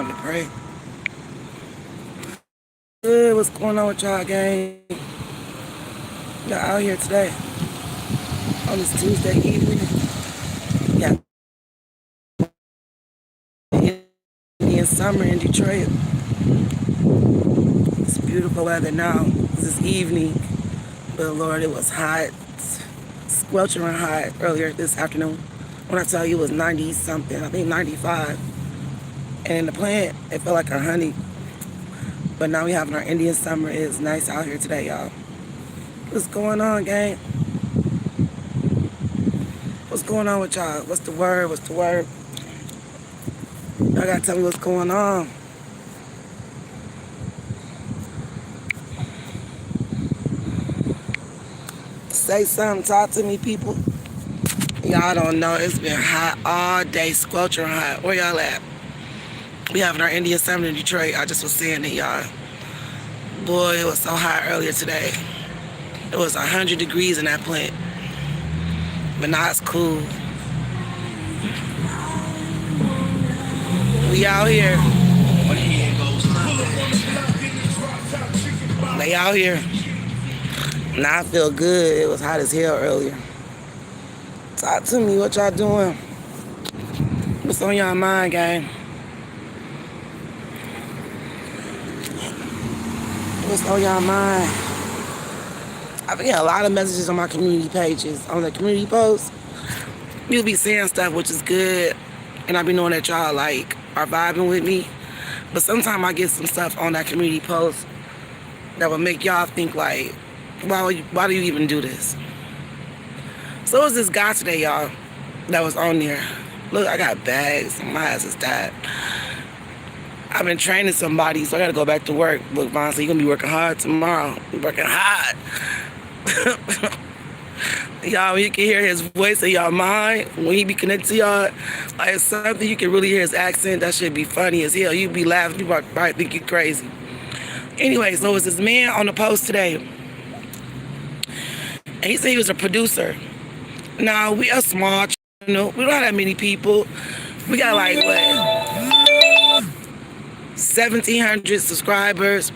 time to pray. Good, what's going on with y'all, gang? Y'all out here today on this Tuesday evening. Yeah, Indian summer in Detroit. It's beautiful weather now. This evening, but Lord, it was hot, squelching hot earlier this afternoon. When I tell you it was 90 something, I think 95. And in the plant, it felt like 100. But now we having our Indian summer. It's nice out here today, y'all. What's going on, gang? What's going on with y'all? What's the word? What's the word? Y'all gotta tell me what's going on. Say something, talk to me, people. Y'all don't know, it's been hot all day, squelching hot. Where y'all at? We having our Indian summer in Detroit. I just was saying it, y'all. Boy, it was so hot earlier today. It was 100 degrees in that plant. But now it's cool. We out here. They out here. Now I feel good. It was hot as hell earlier. Talk to me. What y'all doing? What's on y'all mind, gang? What's on y'all mind? I've been getting a lot of messages on my community pages. On the community posts, you'll be saying stuff which is good. And I be knowing that y'all like are vibing with me. But sometimes I get some stuff on that community post that will make y'all think like, why do you even do this? So it was this guy today, y'all, that was on there. Look, I got bags. My ass is tired. I've been training somebody, so I gotta go back to work. Look, Von, so you're gonna be working hard tomorrow. You're working hard. Y'all, you can hear his voice in y'all mind when he be connected to y'all. Like it's something you can really hear his accent. That should be funny as hell. You be laughing, people probably think you crazy. Anyway, so it was this man on the post today. And he said he was a producer. Now, we are small channel. We don't have that many people. We got like, what? 1,700 subscribers.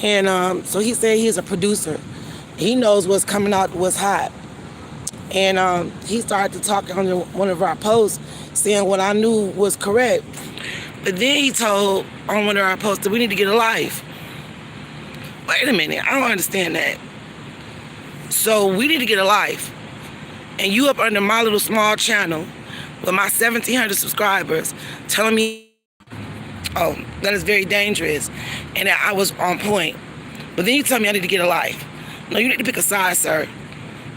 And so he said he's a producer. He knows what's coming out, what's hot. And he started to talk on one of our posts, saying what I knew was correct. But then he told on one of our posts that we need to get a life. Wait a minute, I don't understand that. So we need to get a life. And you up under my little small channel with my 1,700 subscribers telling me, oh, that is very dangerous and that I was on point. But then you tell me I need to get a life. No, you need to pick a side, sir.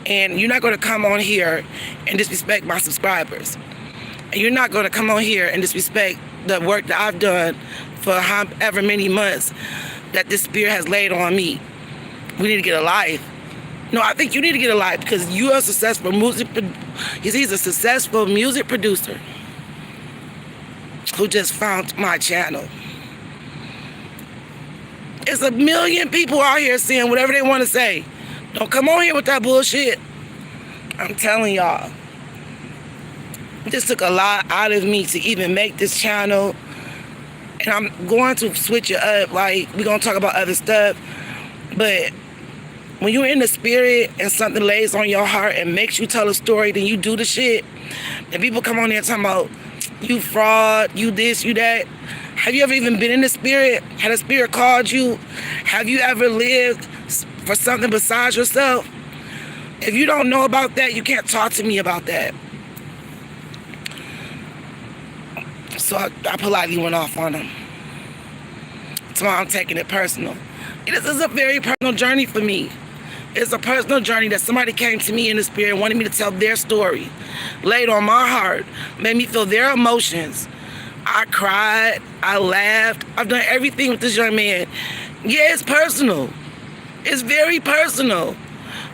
And you're not going to come on here and disrespect my subscribers. And you're not going to come on here and disrespect the work that I've done for however many months that this spirit has laid on me. We need to get a life. No, I think you need to get a life because you are a successful music. He's a successful music producer who just found my channel. It's 1 million people out here saying whatever they want to say. Don't come on here with that bullshit. I'm telling y'all. It just took a lot out of me to even make this channel. And I'm going to switch it up. Like, we're going to talk about other stuff. But when you're in the spirit and something lays on your heart and makes you tell a story, then you do the shit. And people come on there talking about, you fraud, you this, you that. Have you ever even been in the spirit? Had a spirit called you? Have you ever lived for something besides yourself? If you don't know about that, you can't talk to me about that. So I politely went off on him. Tomorrow I'm taking it personal. This is a very personal journey for me. It's a personal journey that somebody came to me in the spirit and wanted me to tell their story. Laid on my heart, made me feel their emotions. I cried, I laughed, I've done everything with this young man. Yeah, it's personal. It's very personal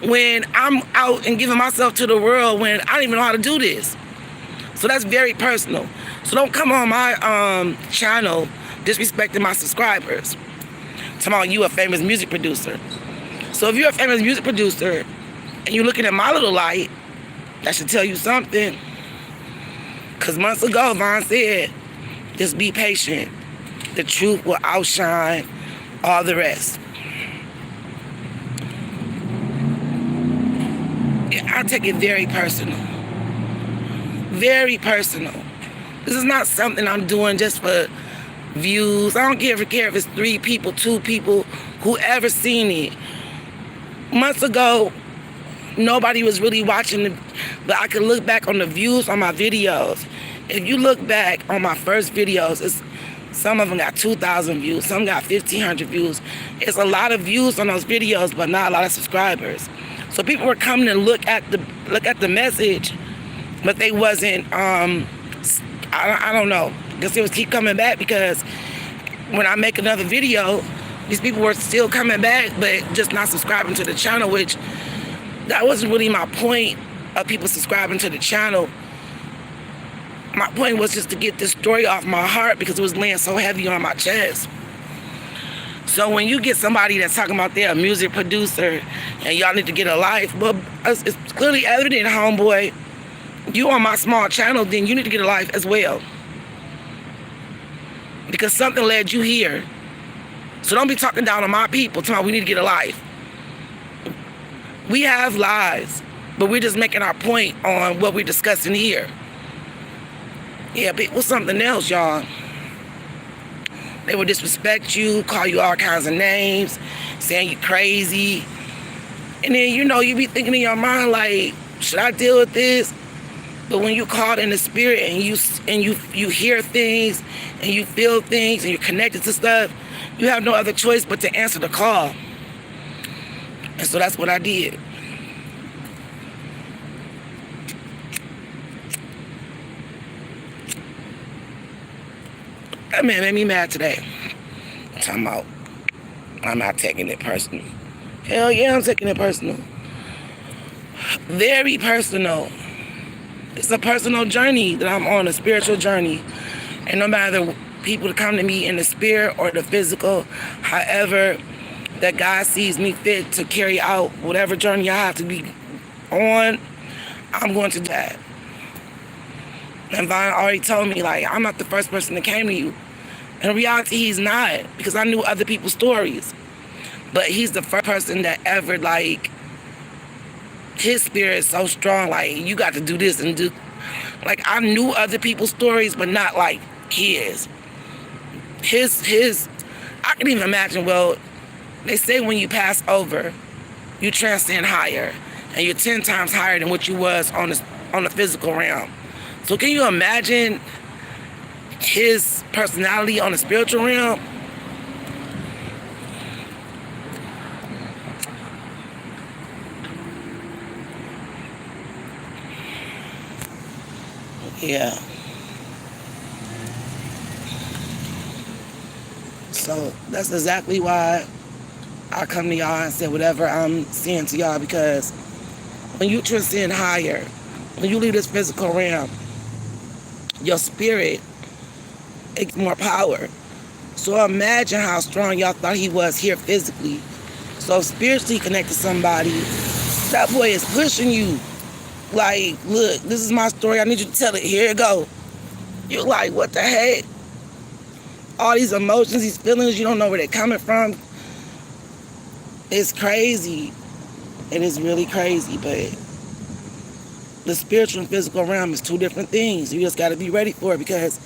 when I'm out and giving myself to the world when I don't even know how to do this. So that's very personal. So don't come on my channel disrespecting my subscribers. Talking about you a famous music producer. So if you're a famous music producer and you're looking at my little light, that should tell you something. Because months ago, Von said, Just be patient. The truth will outshine all the rest. I take it very personal. Very personal. This is not something I'm doing just for views. I don't care if it's 3 people, 2 people, whoever seen it. Months ago, nobody was really watching, but I could look back on the views on my videos. If you look back on my first videos, some of them got 2,000 views, some got 1,500 views. It's a lot of views on those videos, but not a lot of subscribers. So people were coming to look at the message, but they wasn't. I don't know. I guess they would keep coming back because when I make another video, these people were still coming back, but just not subscribing to the channel, which that wasn't really my point of people subscribing to the channel. My point was just to get this story off my heart because it was laying so heavy on my chest. So when you get somebody that's talking about they're a music producer and y'all need to get a life, well, it's clearly evident, homeboy, you on my small channel, then you need to get a life as well. Because something led you here. So don't be talking down on my people, telling me we need to get a life. We have lives, but we're just making our point on what we're discussing here. Yeah, but it was something else, y'all. They would disrespect you, call you all kinds of names, saying you crazy. And then, you be thinking in your mind, like, should I deal with this? But when you caught in the spirit and you hear things and you feel things and you're connected to stuff, you have no other choice but to answer the call. And so that's what I did. That man made me mad today. I'm talking about, I'm not taking it personal. Hell yeah, I'm taking it personal. Very personal. It's a personal journey that I'm on, a spiritual journey. And no matter the people that come to me in the spirit or the physical, however that God sees me fit to carry out whatever journey I have to be on, I'm going to do that. And Vaughn already told me, like, I'm not the first person that came to you. In reality, he's not, because I knew other people's stories. But he's the first person that ever, like, his spirit is so strong, like, you got to do this and do. Like, I knew other people's stories, but not like his. I can even imagine, well, they say when you pass over, you transcend higher, and you're 10 times higher than what you was on the physical realm. So can you imagine his personality on the spiritual realm? Yeah. So that's exactly why I come to y'all and say whatever I'm saying to y'all, because when you transcend higher, when you leave this physical realm, your spirit, it's more power. So imagine how strong y'all thought he was here physically. So spiritually connected to somebody, that boy is pushing you. Like, look, this is my story. I need you to tell it. Here it go. You're like, what the heck? All these emotions, these feelings, you don't know where they're coming from. It's crazy. It is really crazy, but the spiritual and physical realm is 2 different things. You just got to be ready for it, because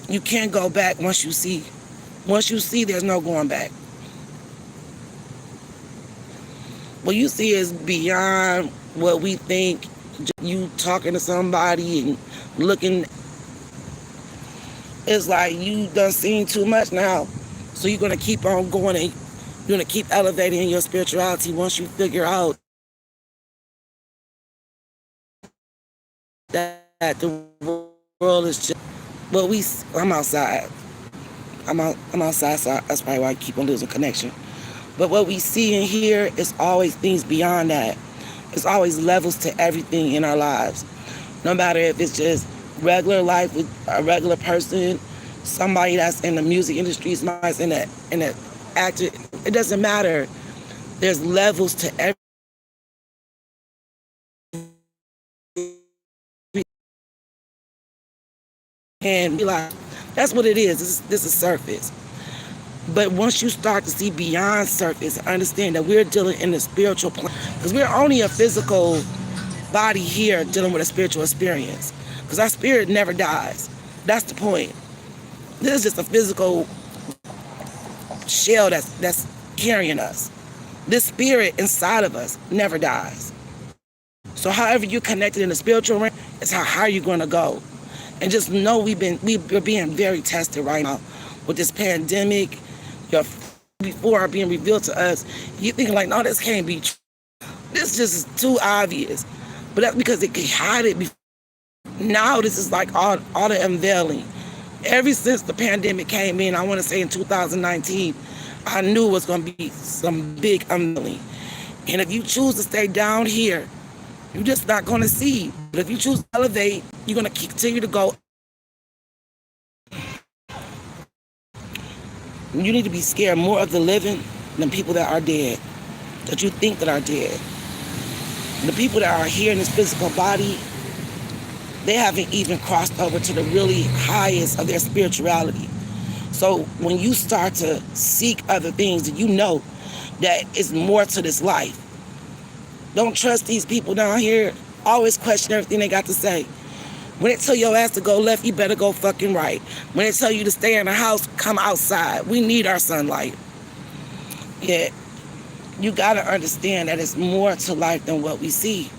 you can't go back once you see. Once you see, there's no going back. What you see is beyond what we think. You talking to somebody and looking, it's like you done seen too much now. So you're going to keep on going and you're going to keep elevating your spirituality once you figure out that the world is just, well, I'm outside. I'm outside, so that's probably why I keep on losing connection. But what we see and hear is always things beyond that. It's always levels to everything in our lives. No matter if it's just regular life with a regular person, somebody that's in the music industry, somebody that's in the actor, it doesn't matter. There's levels to everything. And be like, That's what it is. This is surface. But once you start to see beyond surface, understand that we're dealing in the spiritual plane. Because we're only a physical body here dealing with a spiritual experience. Because our spirit never dies. That's the point. This is just a physical shell that's carrying us. This spirit inside of us never dies. So however you're connected in the spiritual realm is how high you're going to go. And just know we're being very tested right now with this pandemic. Your before are being revealed to us. You thinking like, no, this can't be true. This just is too obvious. But that's because they can hide it before. Now this is like all the unveiling. Ever since the pandemic came in, I want to say in 2019, I knew it was going to be some big unveiling. And if you choose to stay down here, you're just not going to see. But if you choose to elevate, you're going to continue to go. You need to be scared more of the living than people that are dead, that you think that are dead. The people that are here in this physical body, they haven't even crossed over to the really highest of their spirituality. So when you start to seek other things, you know that it's more to this life. Don't trust these people down here. Always question everything they got to say. When they tell your ass to go left, you better go fucking right. When they tell you to stay in the house, come outside. We need our sunlight. Yeah, you gotta understand that it's more to life than what we see.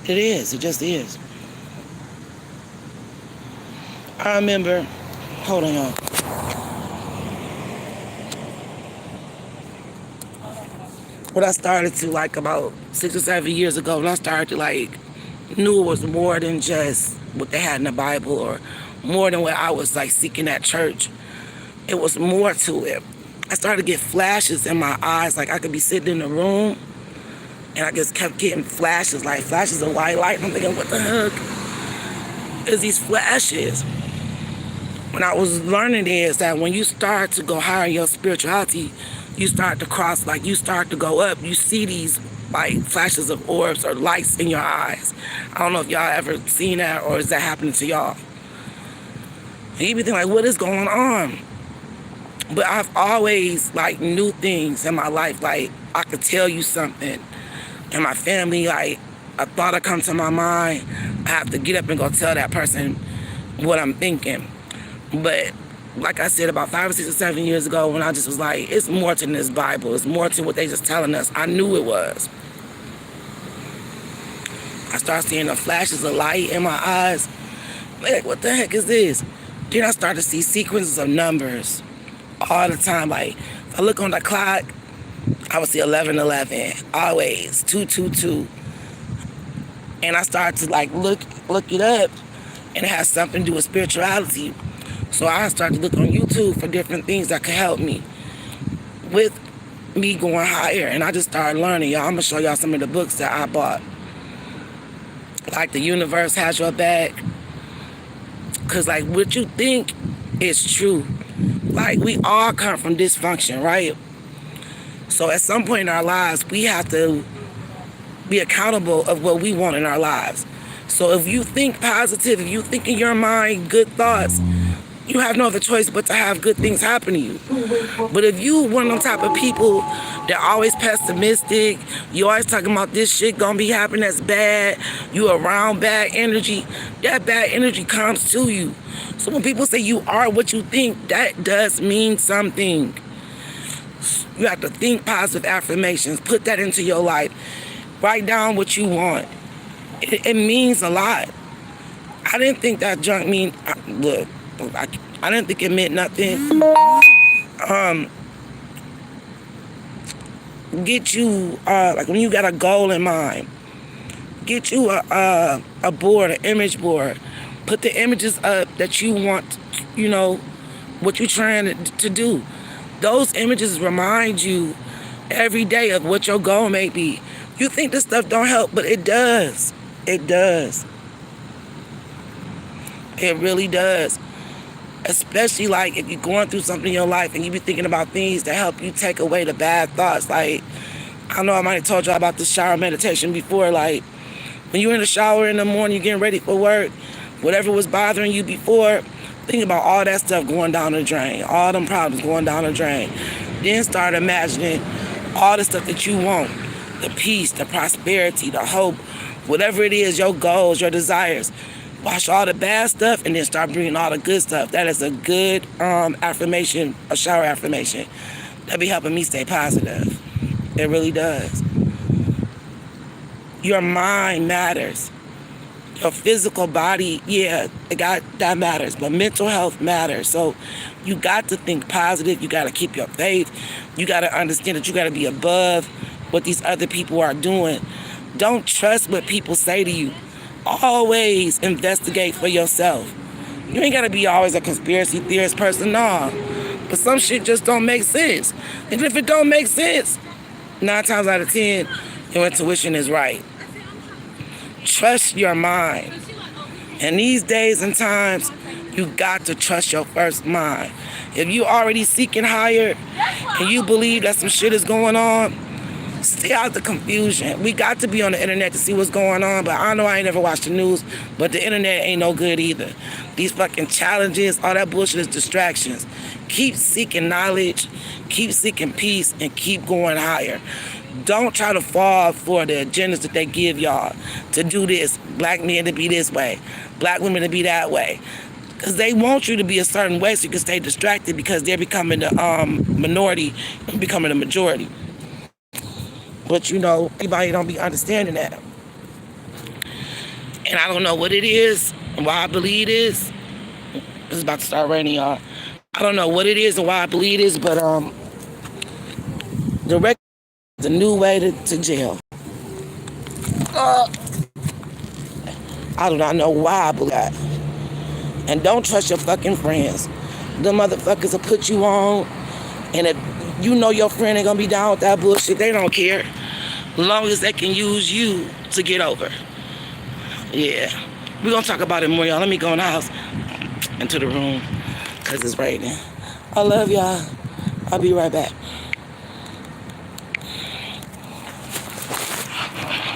It is, it just is. I remember, hold on y'all. When I started to like about 6 or 7 years ago, when I started to like, knew it was more than just what they had in the Bible or more than what I was like seeking at church. It was more to it. I started to get flashes in my eyes, like I could be sitting in the room and I just kept getting flashes, like flashes of white light. And I'm thinking, what the heck is these flashes? When I was learning is that when you start to go higher in your spirituality, you start to cross, like you start to go up, you see these like flashes of orbs or lights in your eyes. I don't know if y'all ever seen that or is that happening to y'all? And you be thinking like, what is going on? But I've always like knew things in my life, like I could tell you something. And my family, like a thought would come to my mind, I have to get up and go tell that person what I'm thinking. But like I said, about 5 or 6 or 7 years ago, when I just was like, it's more to this Bible, it's more to what they just telling us. I knew it was. I started seeing the flashes of light in my eyes. Like, what the heck is this? Then I started to see sequences of numbers all the time. Like, if I look on the clock, I would see 1111, always 222. And I started to like look it up, and it has something to do with spirituality. So I started to look on YouTube for different things that could help me with me going higher. And I just started learning, y'all. I'm gonna show y'all some of the books that I bought. Like The Universe Has Your Back. Cause like what you think is true. Like we all come from dysfunction, right? So at some point in our lives, we have to be accountable of what we want in our lives. So if you think positive, if you think in your mind good thoughts, you have no other choice but to have good things happen to you. But if you one of them type of people that always pessimistic, you always talking about this shit gonna be happening that's bad, you around bad energy, that bad energy comes to you. So when people say you are what you think, that does mean something. You have to think positive affirmations, put that into your life, write down what you want. It means a lot. I didn't think that junk mean, look, I didn't think it meant nothing. Get you, like when you got a goal in mind, get you a board, an image board. Put the images up that you want, you know, what you're trying to do. Those images remind you every day of what your goal may be. You think this stuff don't help, but it does. It does. It really does. Especially like if you're going through something in your life and you be thinking about things that help you take away the bad thoughts. Like, I know I might have told y'all about the shower meditation before. Like, when you're in the shower in the morning, you're getting ready for work, whatever was bothering you before, Think about all that stuff going down the drain, all them problems going down the drain. Then start imagining all the stuff that you want, the peace, the prosperity, the hope, whatever it is, your goals, your desires. Watch all the bad stuff and then start bringing all the good stuff. That is a good affirmation, a shower affirmation. That be helping me stay positive. It really does. Your mind matters. Your physical body, yeah, that matters, but mental health matters. So you got to think positive. You got to keep your faith. You got to understand that you got to be above what these other people are doing. Don't trust what people say to you. Always investigate for yourself. You ain't got to be always a conspiracy theorist person, nah. But some shit just don't make sense. And if it don't make sense, 9 times out of 10, your intuition is right. Trust your mind. And these days and times, you got to trust your first mind. If you already seeking higher and you believe that some shit is going on, stay out the confusion. We got to be on the internet to see what's going on, but I know I ain't never watched the news, but the internet ain't no good either. These fucking challenges, all that bullshit is distractions. Keep seeking knowledge, keep seeking peace, and keep going higher. Don't try to fall for the agendas that they give y'all to do this. Black men to be this way, black women to be that way. Because they want you to be a certain way so you can stay distracted because they're becoming the minority and becoming the majority. But you know, everybody don't be understanding that. And I don't know what it is and why I believe it is. It's about to start raining, y'all. I don't know what it is and why I believe it is, but the record is the new way to jail. I do not know why I believe that. And don't trust your fucking friends. The motherfuckers will put you on, and if you know your friend ain't gonna be down with that bullshit, they don't care. As long as they can use you to get over. Yeah. We're gonna talk about it more, y'all. Let me go in the house, into the room, because it's raining. I love y'all. I'll be right back.